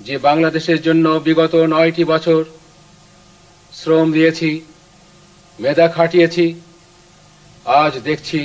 যে বাংলাদেশের জন্য বিগত 9টি বছর শ্রম দিয়েছি, মেধা খাটিয়েছি, আজ দেখছি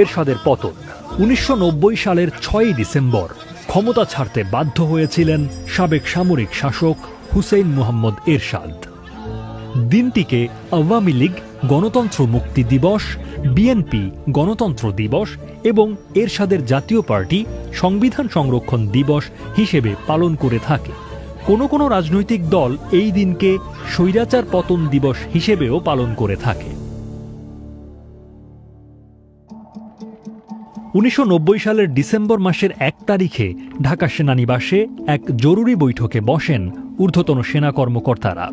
এরশাদের পতন। 1990 সালের 6 ডিসেম্বর ক্ষমতা ছাড়তে বাধ্য হয়েছিলেন সাবেক সামরিক শাসক হুসেইন মুহাম্মদ এরশাদ। দিনটিকে আওয়ামী লীগ গণতন্ত্র মুক্তি দিবস, বিএনপি গণতন্ত্র দিবস এবং এরশাদের জাতীয় পার্টি সংবিধান সংরক্ষণ দিবস হিসেবে পালন করে থাকে। কোনো কোনো রাজনৈতিক দল এই দিনকে স্বৈরাচার পতন দিবস হিসেবেও পালন করে থাকে। 1990 সালের ডিসেম্বর মাসের 1 তারিখে ঢাকা সেনানিবাসে এক জরুরি বৈঠকে বসেন ঊর্ধ্বতন সেনা কর্মকর্তারা।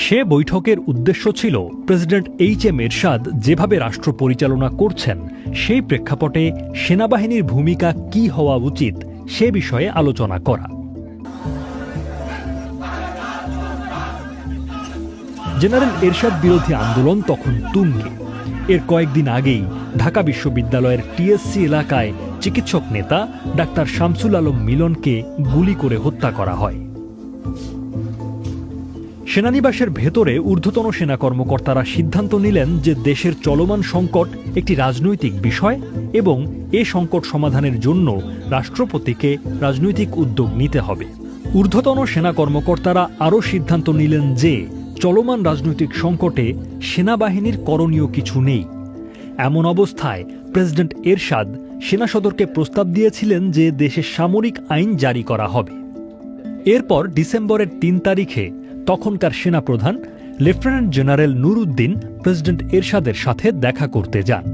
সে বৈঠকের উদ্দেশ্য ছিল প্রেসিডেন্ট এইচ.এম. এরশাদ যেভাবে রাষ্ট্র পরিচালনা করছেন সেই প্রেক্ষাপটে সেনাবাহিনীর ভূমিকা কী হওয়া উচিত সে বিষয়ে আলোচনা করা। জেনারেল এরশাদ বিরোধী আন্দোলন তখন তুঙ্গে। এর কয়েকদিন আগেই ঢাকা বিশ্ববিদ্যালয়ের টিএসসি এলাকায় চিকিৎসক নেতা ডাক্তার শামসুল আলম মিলনকে গুলি করে হত্যা করা হয়। সেনানিবাসের ভেতরে ঊর্ধ্বতন সেনা কর্মকর্তারা সিদ্ধান্ত নিলেন যে দেশের চলমান সংকট একটি রাজনৈতিক বিষয় এবং এ সংকট সমাধানের জন্য রাষ্ট্রপতিকে রাজনৈতিক উদ্যোগ নিতে হবে। ঊর্ধ্বতন সেনা কর্মকর্তারা আরও সিদ্ধান্ত নিলেন যে চলমান রাজনৈতিক সংকটে সেনাবাহিনীর করণীয় কিছু নেই। এমন অবস্থায় প্রেসিডেন্ট এরশাদ সেনা সদরকে প্রস্তাব দিয়েছিলেন যে দেশে সামরিক আইন জারি করা হবে। এরপর ডিসেম্বরের 3 তারিখে তখনকার সেনাপ্রধান লেফটেন্যান্ট জেনারেল নুরউদ্দিন প্রেসিডেন্ট এরশাদের সাথে দেখা করতে যান।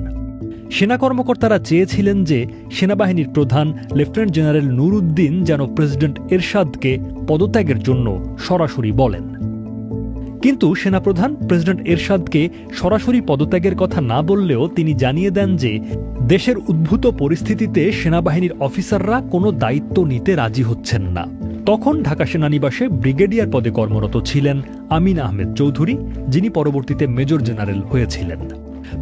সেনা কর্মকর্তারা চেয়েছিলেন যে সেনাবাহিনীর প্রধান লেফটেন্যান্ট জেনারেল নুরউদ্দিন যেন প্রেসিডেন্ট এরশাদকে পদত্যাগের জন্য সরাসরি বলেন। কিন্তু সেনাপ্রধান প্রেসিডেন্ট এরশাদকে সরাসরি পদত্যাগের কথা না বললেও তিনি জানিয়ে দেন যে দেশের উদ্ভূত পরিস্থিতিতে সেনাবাহিনীর অফিসাররা কোনো দায়িত্ব নিতে রাজি হচ্ছেন না। তখন ঢাকা সেনানিবাসে ব্রিগেডিয়ার পদে কর্মরত ছিলেন আমিন আহমেদ চৌধুরী, যিনি পরবর্তীতে মেজর জেনারেল হয়েছিলেন।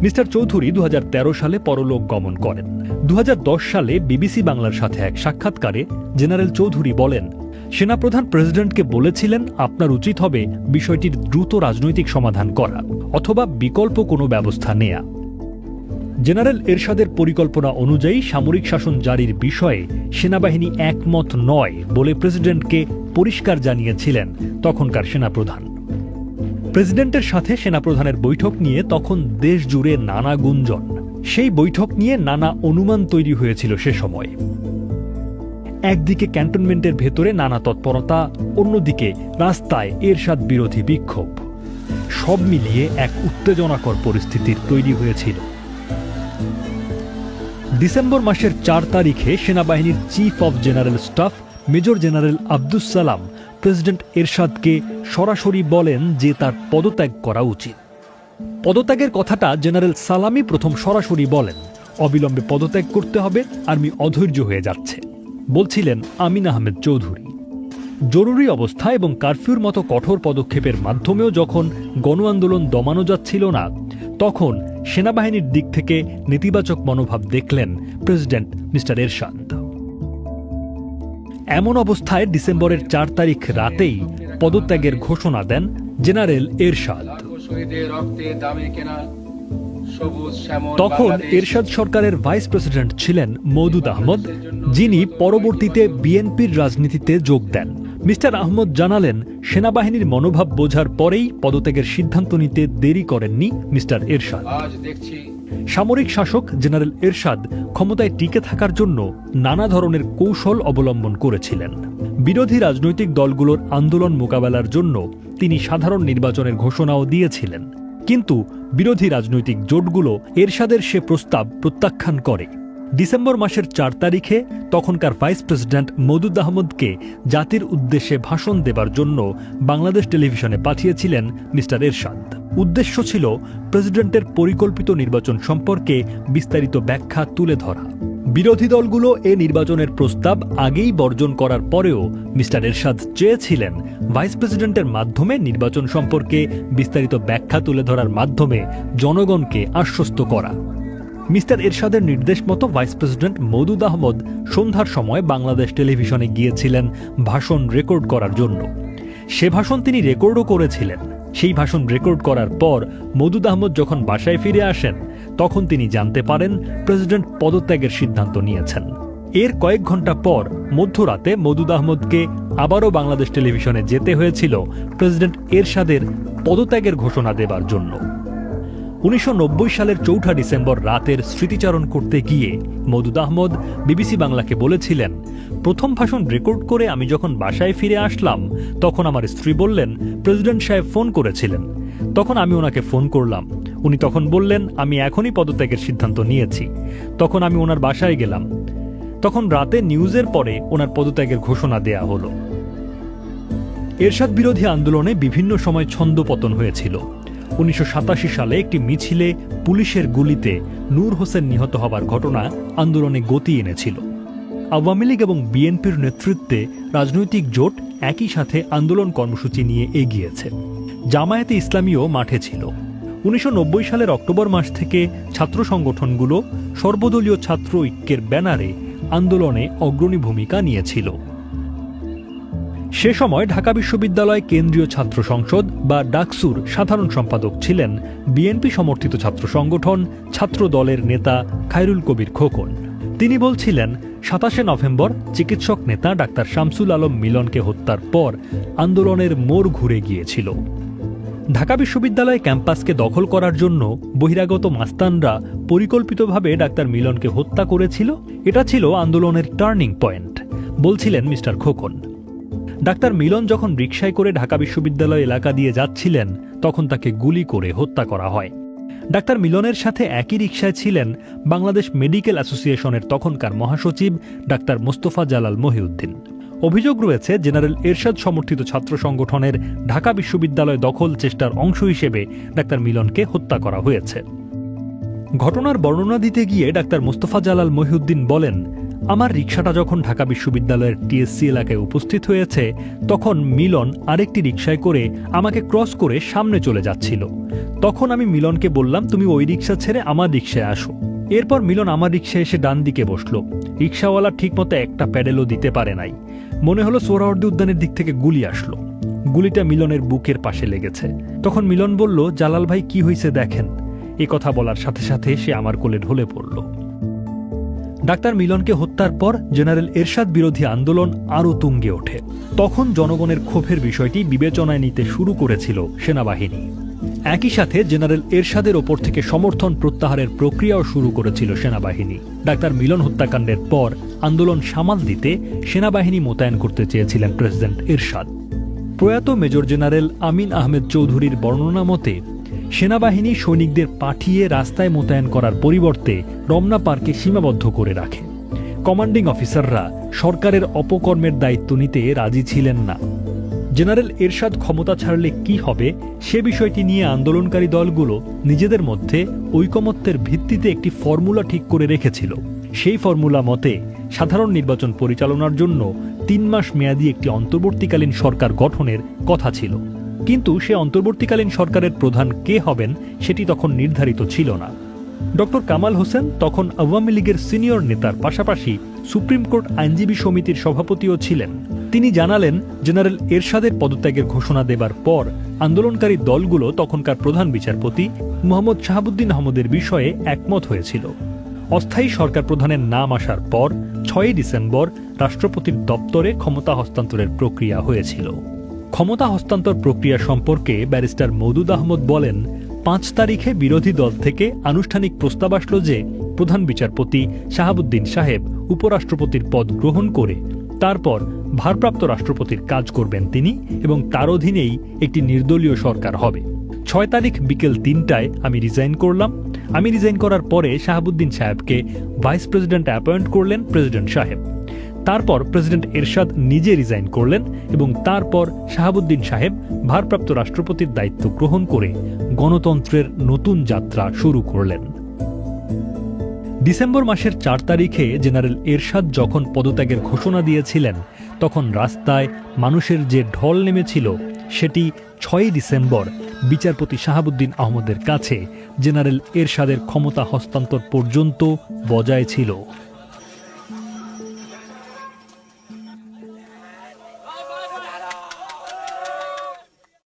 মিস্টার চৌধুরী 2013 সালে পরলোক গমন করেন। 2010 সালে বিবিসি বাংলার সাথে এক সাক্ষাৎকারে জেনারেল চৌধুরী বলেন, সেনাপ্রধান প্রেসিডেন্টকে বলেছিলেন আপনার উচিত হবে বিষয়টির দ্রুত রাজনৈতিক সমাধান করা অথবা বিকল্প কোনো ব্যবস্থা নেয়া। জেনারেল এরশাদের পরিকল্পনা অনুযায়ী সামরিক শাসন জারির বিষয়ে সেনাবাহিনী একমত নয় বলে প্রেসিডেন্টকে পরিষ্কার জানিয়েছিলেন তখনকার সেনাপ্রধান। প্রেসিডেন্টের সাথে সেনাপ্রধানের বৈঠক নিয়ে তখন দেশ জুড়ে নানা গুঞ্জন। সেই বৈঠক নিয়ে নানা অনুমান তৈরি হয়েছিল সে সময়। একদিকে ক্যান্টনমেন্টের ভেতরে নানা তৎপরতা, অন্যদিকে রাস্তায় এরশাদ বিরোধী বিক্ষোভ। সব মিলিয়ে এক উত্তেজনাকর পরিস্থিতির তৈরি হয়েছিল। ডিসেম্বর মাসের 4 তারিখে সেনাবাহিনীর chief of general staff major general Abdus Salam president এরশাদকে সরাসরি বলেন যে তার পদত্যাগ করা উচিত। পদত্যাগের কথাটা জেনারেল সালামই প্রথম সরাসরি বলেন। অবিলম্বে পদত্যাগ করতে হবে, আর্মি অধৈর্য হয়ে যাচ্ছে, বলছিলেন আমিন আহমেদ চৌধুরী। জরুরি অবস্থা এবং কারফিউর মতো কঠোর পদক্ষেপের মাধ্যমেও যখন গণ আন্দোলন দমানো যাচ্ছিল না, তখন সেনাবাহিনীর দিক থেকে নেতিবাচক মনোভাব দেখলেন প্রেসিডেন্ট মিস্টার এরশাদ। এমন অবস্থায় ডিসেম্বরের 4 তারিখ রাতেই পদত্যাগের ঘোষণা দেন জেনারেল এরশাদ। তখন এরশাদ সরকারের ভাইস প্রেসিডেন্ট ছিলেন মওদুদ আহমদ, যিনি পরবর্তীতে বিএনপির রাজনীতিতে যোগ দেন। মিস্টার আহমদ জানালেন, সেনাবাহিনীর মনোভাব বোঝার পরেই পদত্যাগের সিদ্ধান্ত নিতে দেরি করেননি মিস্টার এরশাদ। সামরিক শাসক জেনারেল এরশাদ ক্ষমতায় টিকে থাকার জন্য নানা ধরনের কৌশল অবলম্বন করেছিলেন। বিরোধী রাজনৈতিক দলগুলোর আন্দোলন মোকাবেলার জন্য তিনি সাধারণ নির্বাচনের ঘোষণাও দিয়েছিলেন। কিন্তু বিরোধী রাজনৈতিক জোটগুলো এরশাদের সে প্রস্তাব প্রত্যাখ্যান করে। ডিসেম্বর মাসের 4 তারিখে তখনকার ভাইস প্রেসিডেন্ট মওদুদ আহমদকে জাতির উদ্দেশ্যে ভাষণ দেবার জন্য বাংলাদেশ টেলিভিশনে পাঠিয়েছিলেন মিস্টার এরশাদ। উদ্দেশ্য ছিল প্রেসিডেন্টের পরিকল্পিত নির্বাচন সম্পর্কে বিস্তারিত ব্যাখ্যা তুলে ধরা। বিরোধী দলগুলো এ নির্বাচনের প্রস্তাব আগেই বর্জন করার পরেও মিস্টার এরশাদ চেয়েছিলেন ভাইস প্রেসিডেন্টের মাধ্যমে নির্বাচন সম্পর্কে বিস্তারিত ব্যাখ্যা তুলে ধরার মাধ্যমে জনগণকে আশ্বস্ত করা। মিস্টার এরশাদের নির্দেশ মতো ভাইস প্রেসিডেন্ট মওদুদ আহমদ সন্ধ্যার সময় বাংলাদেশ টেলিভিশনে গিয়েছিলেন ভাষণ রেকর্ড করার জন্য। সে ভাষণ তিনি রেকর্ডও করেছিলেন। সেই ভাষণ রেকর্ড করার পর মওদুদ আহমদ যখন বাসায় ফিরে আসেন, তখন তিনি জানতে পারেন প্রেসিডেন্ট পদত্যাগের সিদ্ধান্ত নিয়েছেন। এর কয়েক ঘন্টা পর মধ্যরাতে মওদুদ আহমদকে আবারও বাংলাদেশ টেলিভিশনে যেতে হয়েছিল প্রেসিডেন্ট এরশাদের পদত্যাগের ঘোষণা দেবার জন্য। 1990 সালের 4 ডিসেম্বর রাতের স্মৃতিচারণ করতে গিয়ে মওদুদ আহমদ বিবিসি বাংলাকে বলেছিলেন, প্রথম ভাষণ রেকর্ড করে আমি যখন বাসায় ফিরে আসলাম, তখন আমার স্ত্রী বললেন প্রেসিডেন্ট সাহেব ফোন করেছিলেন। তখন আমি ওনাকে ফোন করলাম। উনি তখন বললেন আমি এখনই পদত্যাগের সিদ্ধান্ত নিয়েছি। তখন আমি ওনার বাসায় গেলাম। তখন রাতে নিউজের পরে ওনার পদত্যাগের ঘোষণা দেয়া হলো। এরশাদ বিরোধী আন্দোলনে বিভিন্ন সময় ছন্দপতন হয়েছিল। 1987 সালে একটি মিছিলে পুলিশের গুলিতে নূর হোসেন নিহত হবার ঘটনা আন্দোলনে গতি এনেছিল। আওয়ামী লীগ এবং বিএনপির নেতৃত্বে রাজনৈতিক জোট একই সাথে আন্দোলন কর্মসূচি নিয়ে এগিয়েছে। জামায়াতে ইসলামীও মাঠে ছিল। 1990 সালের অক্টোবর মাস থেকে ছাত্র সংগঠনগুলো সর্বদলীয় ছাত্র ঐক্যের ব্যানারে আন্দোলনে অগ্রণী ভূমিকা নিয়েছিল। সে সময় ঢাকা বিশ্ববিদ্যালয় কেন্দ্রীয় ছাত্র সংসদ বা ডাকসুর সাধারণ সম্পাদক ছিলেন বিএনপি সমর্থিত ছাত্র সংগঠন ছাত্র দলের নেতা খায়রুল কবির খোকন। তিনি বলছিলেন 27 নভেম্বর চিকিৎসক নেতা ডাক্তার শামসুল আলম মিলনকে হত্যার পর আন্দোলনের মোড় ঘুরে গিয়েছিল। ঢাকা বিশ্ববিদ্যালয় ক্যাম্পাসকে দখল করার জন্য বহিরাগত মাস্তানরা পরিকল্পিতভাবে ডাক্তার মিলনকে হত্যা করেছিল। এটা ছিল আন্দোলনের টার্নিং পয়েন্ট, বলছিলেন মিস্টার খোকন। ডাক্তার মিলন যখন রিকশায় করে ঢাকা বিশ্ববিদ্যালয় এলাকা দিয়ে যাচ্ছিলেন, তখন তাকে গুলি করে হত্যা করা হয়। ডাক্তার মিলনের সাথে একই রিকশায় ছিলেন বাংলাদেশ মেডিকেল অ্যাসোসিয়েশনের তখনকার মহাসচিব ডাক্তার মোস্তফা জালাল মহিউদ্দিন। অভিযোগ রয়েছে জেনারেল এরশাদ সমর্থিত ছাত্র সংগঠনের ঢাকা বিশ্ববিদ্যালয় দখল চেষ্টার অংশ হিসেবে ডাক্তার মিলনকে হত্যা করা হয়েছে। ঘটনার বর্ণনা দিতে গিয়ে ডাক্তার মোস্তফা জালাল মহিউদ্দিন বলেন, আমার রিকশাটা যখন ঢাকা বিশ্ববিদ্যালয়ের টিএসসি এলাকায় উপস্থিত হয়েছে, তখন মিলন আরেকটি রিকশায় করে আমাকে ক্রস করে সামনে চলে যাচ্ছিল। তখন আমি মিলনকে বললাম তুমি ওই রিকশা ছেড়ে আমার রিকশায় আসো। এরপর মিলন আমার রিকশায় এসে ডান দিকে বসলো। রিকশাওয়ালা ঠিকমতো একটা প্যাডেলও দিতে পারে নাই। মনে হলো সোহরাওয়ার্দী উদ্যানের দিক থেকে গুলি আসলো। গুলিটা মিলনের বুকের পাশে লেগেছে। তখন মিলন বলল, জালাল ভাই কি হয়েছে দেখেন। এ কথা বলার সাথে সাথে সে আমার কোলে ঢলে পড়ল। ডাক্তার মিলনকে হত্যার পর জেনারেল এরশাদ বিরোধী আন্দোলন আরও তুঙ্গে ওঠে। তখন জনগণের ক্ষোভের বিষয়টি বিবেচনায় নিতে শুরু করেছিল সেনাবাহিনী। একই সাথে জেনারেল এরশাদের ওপর থেকে সমর্থন প্রত্যাহারের প্রক্রিয়াও শুরু করেছিল সেনাবাহিনী। ডাক্তার মিলন হত্যাকাণ্ডের পর আন্দোলন সামাল দিতে সেনাবাহিনী মোতায়েন করতে চেয়েছিলেন প্রেসিডেন্ট এরশাদ। প্রয়াত মেজর জেনারেল আমিন আহমেদ চৌধুরীর বর্ণনা মতে সেনাবাহিনী সৈনিকদের পাঠিয়ে রাস্তায় মোতায়েন করার পরিবর্তে রমনা পার্কে সীমাবদ্ধ করে রাখে। কমান্ডিং অফিসাররা সরকারের অপকর্মের দায়িত্ব নিতে রাজি ছিলেন না। জেনারেল এরশাদ ক্ষমতা ছাড়লে কি হবে সে বিষয়টি নিয়ে আন্দোলনকারী দলগুলো নিজেদের মধ্যে ঐকমত্যের ভিত্তিতে একটি ফর্মুলা ঠিক করে রেখেছিল। সেই ফর্মুলা মতে সাধারণ নির্বাচন পরিচালনার জন্য 3 মাস মেয়াদী একটি অন্তর্বর্তীকালীন সরকার গঠনের কথা ছিল। কিন্তু সে অন্তর্বর্তীকালীন সরকারের প্রধান কে হবেন সেটি তখন নির্ধারিত ছিল না। ডক্টর কামাল হোসেন তখন আওয়ামী লীগের সিনিয়র নেতার পাশাপাশি সুপ্রিম কোর্ট আইনজীবী সমিতির সভাপতিও ছিলেন। তিনি জানালেন, জেনারেল এরশাদের পদত্যাগের ঘোষণা দেবার পর আন্দোলনকারী দলগুলো তখনকার প্রধান বিচারপতি মোহাম্মদ শাহাবুদ্দিন আহমদের বিষয়ে একমত হয়েছিল। অস্থায়ী সরকার প্রধানের নাম আসার পর 6 ডিসেম্বর রাষ্ট্রপতির দপ্তরে ক্ষমতা হস্তান্তরের প্রক্রিয়া হয়েছিল। ক্ষমতা হস্তান্তর প্রক্রিয়া সম্পর্কে ব্যারিস্টার মওদুদ আহমদ বলেন, 5 তারিখে বিরোধী দল থেকে আনুষ্ঠানিক প্রস্তাব আসলো যে প্রধান বিচারপতি শাহাবুদ্দিন সাহেব উপরাষ্ট্রপতির পদ গ্রহণ করে তারপর ভারপ্রাপ্ত রাষ্ট্রপতির কাজ করবেন তিনি এবং তার অধীনেই একটি নির্দলীয় সরকার হবে। 6 তারিখ বিকেল 3টায় আমি রিজাইন করলাম। আমি রিজাইন করার পরে শাহাবুদ্দিন সাহেবকে ভাইস প্রেসিডেন্ট অ্যাপয়েন্ট করলেন প্রেসিডেন্ট সাহেব। তারপর প্রেসিডেন্ট এরশাদ নিজে রিজাইন করলেন এবং তারপর শাহাবুদ্দিন সাহেব ভারপ্রাপ্ত রাষ্ট্রপতির দায়িত্ব গ্রহণ করে গণতন্ত্রের নতুন যাত্রা শুরু করলেন। ডিসেম্বর মাসের 4 তারিখে জেনারেল এরশাদ যখন পদত্যাগের ঘোষণা দিয়েছিলেন, তখন রাস্তায় মানুষের যে ঢল নেমেছিল সেটি 6 ডিসেম্বর বিচারপতি শাহাবুদ্দিন আহমদের কাছে জেনারেল এরশাদের ক্ষমতা হস্তান্তর পর্যন্ত বজায় ছিল।